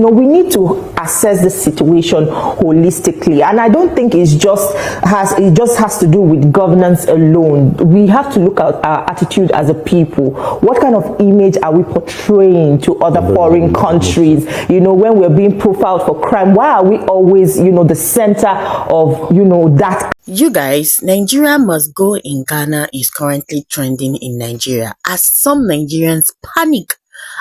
No, we need to assess the situation holistically, and I don't think it just has to do with governance alone. We have to look at our attitude as a people. What kind of image are we portraying to other foreign countries? You know, when we're being profiled for crime, why are we always, you know, the center of, you know, that? You guys, Nigeria must go in Ghana is currently trending in Nigeria as some Nigerians panic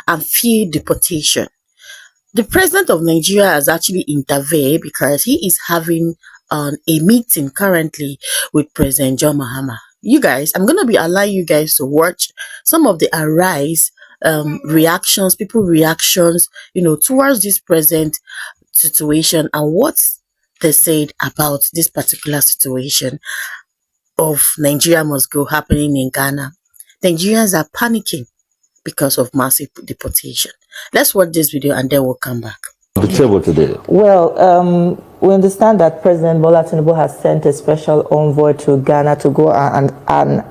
and fear deportation. The president of Nigeria has actually intervened because he is having a meeting currently with President John Mahama. You guys, I'm going to be allowing you guys to watch some of the arise reactions, people reactions, you know, towards this present situation and what they said about this particular situation of Nigeria must go happening in Ghana. Nigerians are panicking because of massive deportation. Let's watch this video and then we'll come back. The table today. Well, we understand that President Bola Tinubu has sent a special envoy to Ghana to go and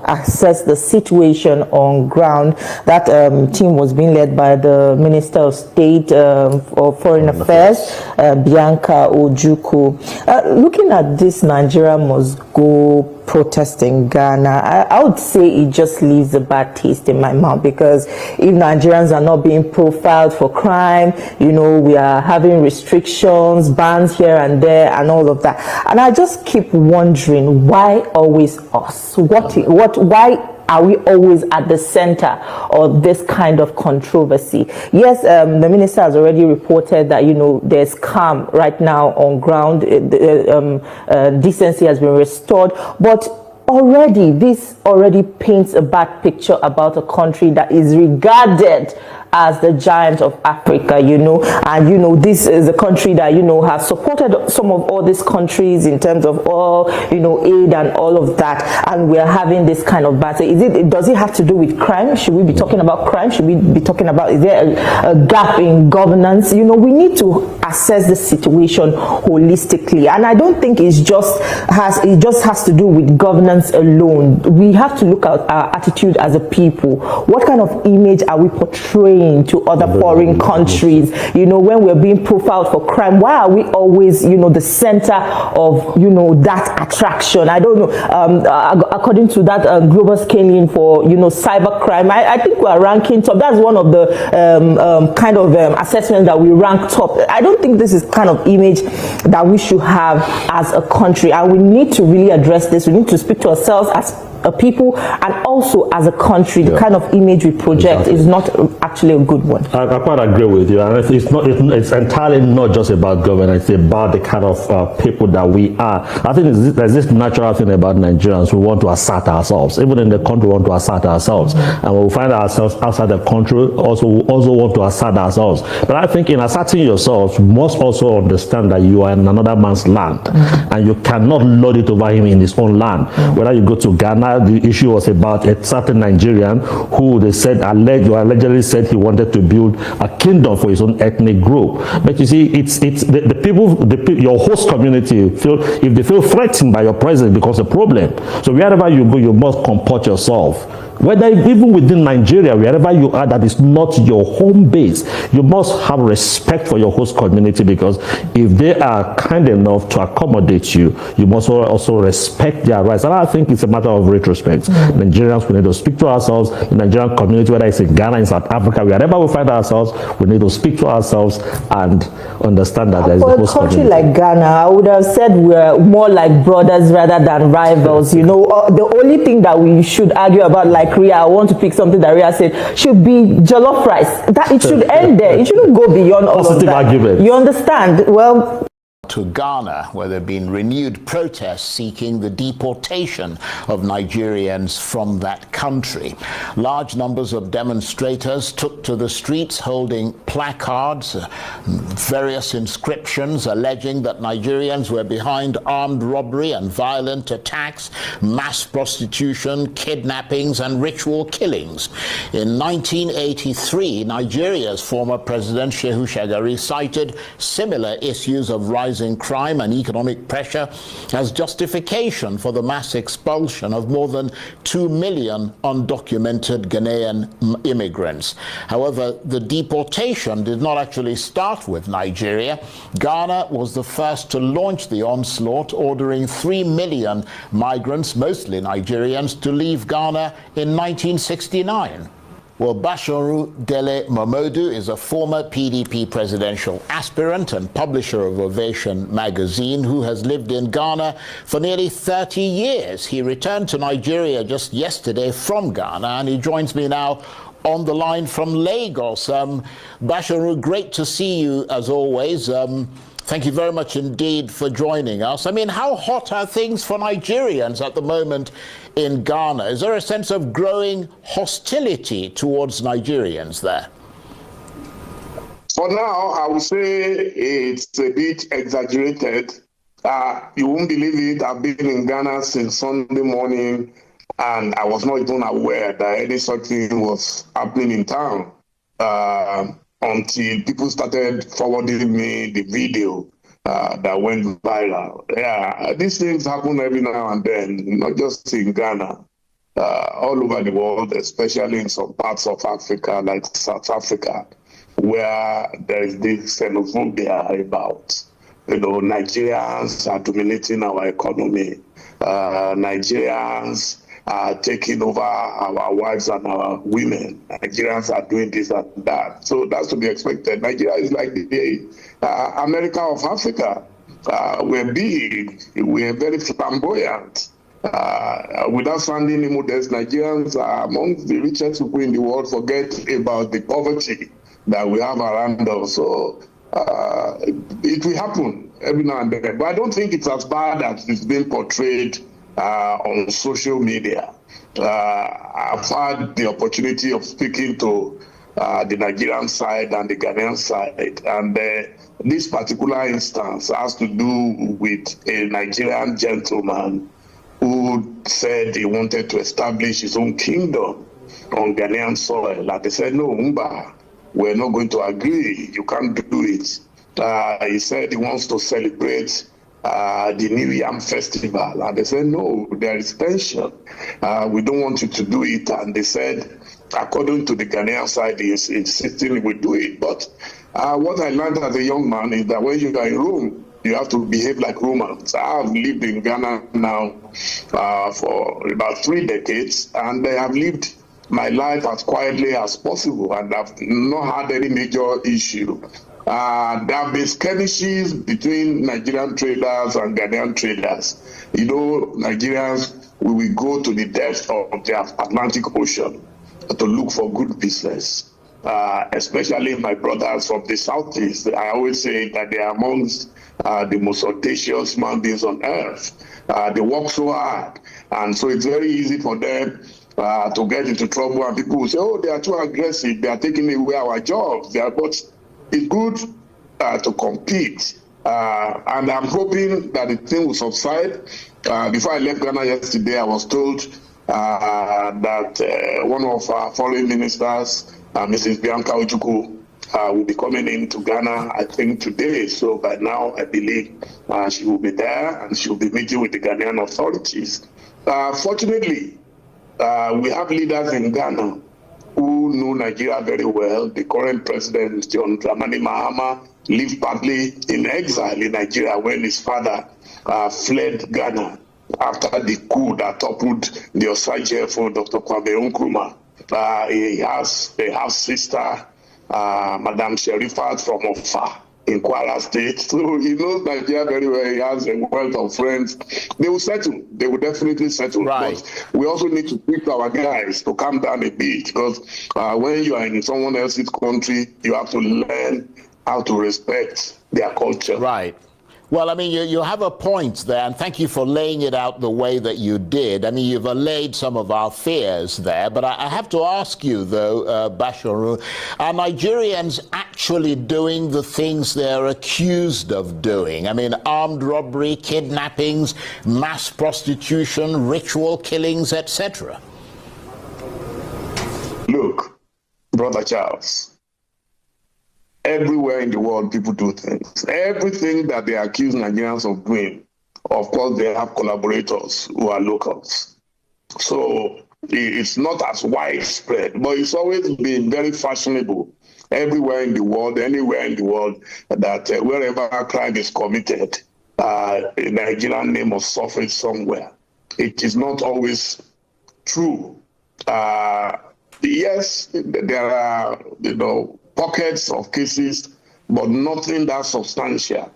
assess the situation on ground. That team was being led by the Minister of State for Foreign Affairs, Bianca Ojukwu. Looking at this Nigeria must go protest in Ghana, I would say it just leaves a bad taste in my mouth, because if Nigerians are not being profiled for crime, you know, we are having restrictions, bans here and there and all of that. And I just keep wondering, why always us? Why are we always at the center of this kind of controversy? Yes, the minister has already reported that, you know, there's calm right now on ground. Decency has been restored, but this already paints a bad picture about a country that is regarded as the giant of Africa, you know, and you know, this is a country that, you know, has supported some of all these countries in terms of all, you know, aid and all of that, and we're having this kind of battle. Does it have to do with crime? Should we be talking about crime? Should we be talking about, is there a gap in governance? You know, we need to assess the situation holistically, and I don't think it just has to do with governance alone. We have to look at our attitude as a people. What kind of image are we portraying to other foreign countries? You know, when we're being profiled for crime, why are we always, you know, the center of, you know, that attraction? I don't know. According to that global scaling for, you know, cyber crime, I think we are ranking top. That's one of the kind of assessments that we rank top. I don't think this is kind of image that we should have as a country, and we need to really address this. We need to speak to ourselves as a people and also as a country. The kind of image we project is not actually a good one. I quite agree with you, and it's entirely not just about governance. It's about the kind of people that we are. I think there's this natural thing about Nigerians. We want to assert ourselves. Even in the country, we want to assert ourselves, and when we find ourselves outside the country, also want to assert ourselves. But I think in asserting yourselves, you must also understand that you are in another man's land, and you cannot lord it over him in his own land. Whether you go to Ghana, the issue was about a certain Nigerian who they said allegedly said he wanted to build a kingdom for his own ethnic group. But you see, it's the people, your host community if they feel threatened by your presence, becomes a problem. So wherever you go, you must comport yourself. Whether even within Nigeria, wherever you are, that is not your home base, you must have respect for your host community, because if they are kind enough to accommodate you, you must also respect their rights. And I think it's a matter of retrospect. Nigerians, we need to speak to ourselves. The Nigerian community, whether it's in Ghana, in South Africa, wherever we find ourselves, we need to speak to ourselves and understand that there is a host community. For a country like Ghana, I would have said we're more like brothers rather than rivals. You know, the only thing that we should argue about, like Ria, I want to pick something that Ria said, should be jollof rice. That it should end there. It shouldn't go beyond all of that. Argument. You understand? Well, to Ghana, where there have been renewed protests seeking the deportation of Nigerians from that country. Large numbers of demonstrators took to the streets holding placards, various inscriptions alleging that Nigerians were behind armed robbery and violent attacks, mass prostitution, kidnappings, and ritual killings. In 1983, Nigeria's former president Shehu Shagari cited similar issues of rising rising crime and economic pressure as justification for the mass expulsion of more than 2 million undocumented Ghanaian immigrants. However, the deportation did not actually start with Nigeria. Ghana was the first to launch the onslaught, ordering 3 million migrants, mostly Nigerians, to leave Ghana in 1969. Well, Basharu Dele Momodu is a former PDP presidential aspirant and publisher of Ovation magazine who has lived in Ghana for nearly 30 years. He returned to Nigeria just yesterday from Ghana, and he joins me now on the line from Lagos. Basharu, great to see you as always. Thank you very much indeed for joining us. I mean, how hot are things for Nigerians at the moment in Ghana? Is there a sense of growing hostility towards Nigerians there? For now, I would say it's a bit exaggerated. You won't believe it. I've been in Ghana since Sunday morning, and I was not even aware that any such thing was happening in town. Until people started forwarding me the video that went viral. Yeah, these things happen every now and then, not just in Ghana, all over the world, especially in some parts of Africa, like South Africa, where there is this xenophobia about, Nigerians are dominating our economy. Nigerians are taking over our wives and our women. Nigerians are doing this and that. So that's to be expected. Nigeria is like the America of Africa. We're big, we're very flamboyant. Without sounding immodest, Nigerians are among the richest people in the world. Forget about the poverty that we have around us. So it will happen every now and then. But I don't think it's as bad as it's been portrayed on social media. I've had the opportunity of speaking to the Nigerian side and the Ghanaian side, and this particular instance has to do with a Nigerian gentleman who said he wanted to establish his own kingdom on Ghanaian soil. And they said, no, Mba, we're not going to agree. You can't do it. He said he wants to celebrate the New Yam Festival, and they said no, there is tension. We don't want you to do it, and they said, according to the Ghanaian side, is insisting we do it. But what I learned as a young man is that when you are in Rome, you have to behave like Romans. I have lived in Ghana now for about 3 decades, and I have lived my life as quietly as possible, and I've not had any major issue. There have been skirmishes between Nigerian traders and Ghanaian traders. Nigerians, we will go to the depths of the Atlantic Ocean to look for good business, especially my brothers from the Southeast. I always say that they are amongst the most audacious human beings on earth. They work so hard, and so it's very easy for them to get into trouble, and people will say, oh, they are too aggressive, they are taking away our jobs. But it's good to compete, and I'm hoping that the thing will subside. Before I left Ghana yesterday, I was told that one of our foreign ministers, Mrs. Bianca Ojukwu, will be coming into Ghana, I think today. So by now, I believe she will be there, and she will be meeting with the Ghanaian authorities. Fortunately, we have leaders in Ghana who know Nigeria very well. The current president, John Dramani Mahama, lived partly in exile in Nigeria when his father fled Ghana after the coup that toppled the Osaje for Dr. Kwame Nkrumah. He has a half-sister, Madam Sherifat from Ofa in Kwara State. So he knows Nigeria very well. He has a wealth of friends. They will settle. They will definitely settle. Right. But we also need to teach our guys to calm down a bit, because when you are in someone else's country, you have to learn how to respect their culture. Right. Well, I mean, you have a point there, and thank you for laying it out the way that you did. I mean, you've allayed some of our fears there, but I have to ask you, though, Basharu, are Nigerians actually doing the things they're accused of doing? I mean, armed robbery, kidnappings, mass prostitution, ritual killings, etc. Look, Brother Charles, everywhere in the world, people do things. Everything that they accuse Nigerians of doing, of course, they have collaborators who are locals. So it's not as widespread, but it's always been very fashionable everywhere in the world, anywhere in the world, that wherever a crime is committed, a Nigerian name must surface somewhere. It is not always true. Yes, there are pockets of cases, but nothing that substantial.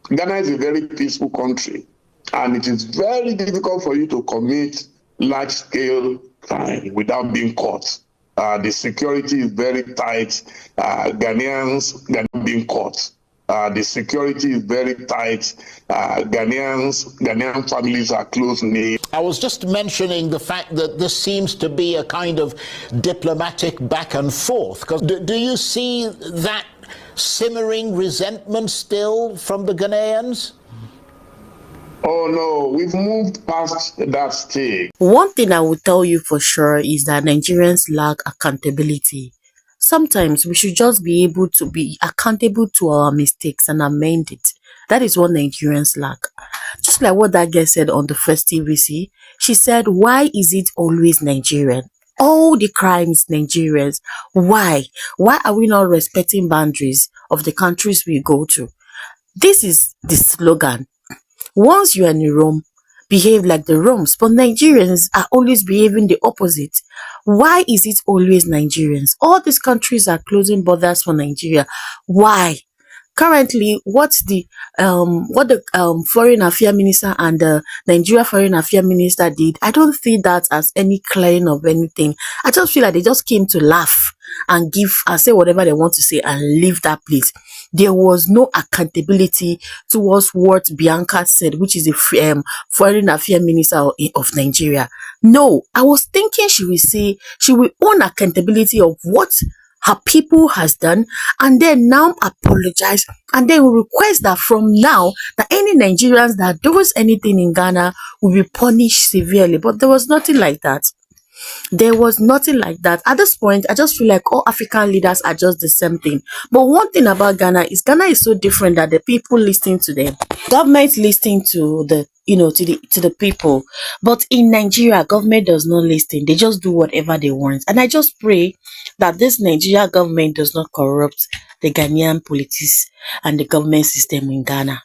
Ghana is a very peaceful country, and it is very difficult for you to commit large-scale crime without being caught. The security is very tight. Ghanaians cannot be caught. The security is very tight. Ghanaian families are close-knit. I was just mentioning the fact that this seems to be a kind of diplomatic back and forth. Because do you see that simmering resentment still from the Ghanaians? Oh no, we've moved past that stage. One thing I will tell you for sure is that Nigerians lack accountability. Sometimes we should just be able to be accountable to our mistakes and amend it. That is what Nigerians lack. Just like what that girl said on the first TVC, she said, why is it always Nigerian? All the crimes Nigerians. Why? Why are we not respecting boundaries of the countries we go to? This is the slogan. Once you are in Rome, behave like the Romans, but Nigerians are always behaving the opposite. Why is it always Nigerians? All these countries are closing borders for Nigeria. Why? Currently, what the foreign affairs minister and the Nigeria foreign affairs minister did, I don't see that as any clearing of anything. I just feel like they just came to laugh and give and say whatever they want to say and leave that place. There was no accountability towards what Bianca said, which is the foreign affairs minister of Nigeria. No, I was thinking she will say she will own accountability of what her people has done, and then now apologize, and then we request that from now that any Nigerians that does anything in Ghana will be punished severely. But there was nothing like that. There was nothing like that. At this point, I just feel like all African leaders are just the same thing. But one thing about Ghana is so different that the people listening to them, government listening to the to the people. But in Nigeria, government does not listen. They just do whatever they want. And I just pray that this Nigeria government does not corrupt the Ghanaian politics and the government system in Ghana.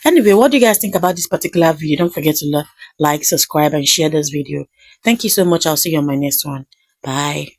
Anyway, what do you guys think about this particular video? Don't forget to like, subscribe, and share this video. Thank you so much. I'll see you on my next one. Bye.